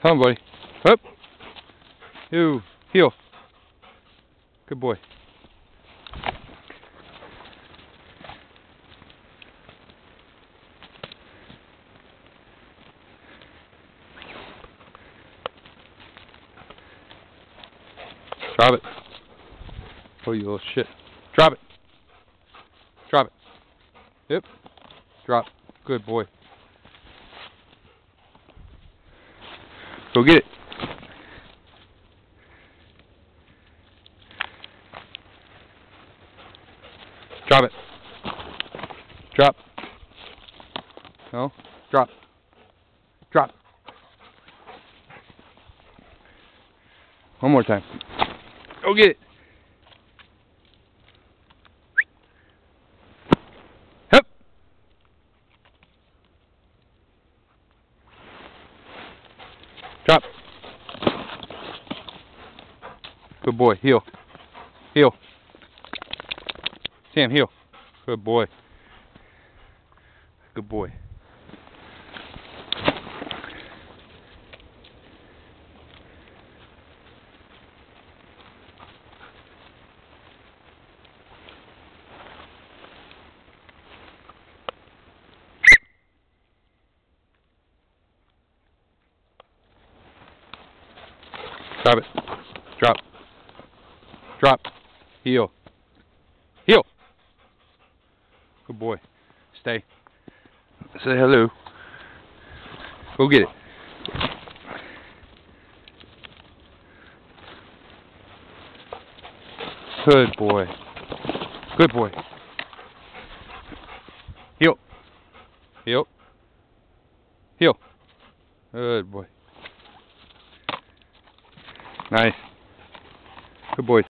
Come on, buddy. Up. You. Heel. Good boy. Drop it. Oh, you little shit. Drop it. Drop it. Yep. Drop. Good boy. Go get it. Drop it. Drop. No. Drop. Drop. One more time. Go get it. Hup. Drop. Good boy. Heel. Heel. Sam, heel. Good boy. Good boy. Drop it. Drop. Drop. Heel. Heel. Good boy. Stay. Say hello. Go get it. Good boy. Good boy. Heel. Heel. Heel. Good boy. Nice. Good boy.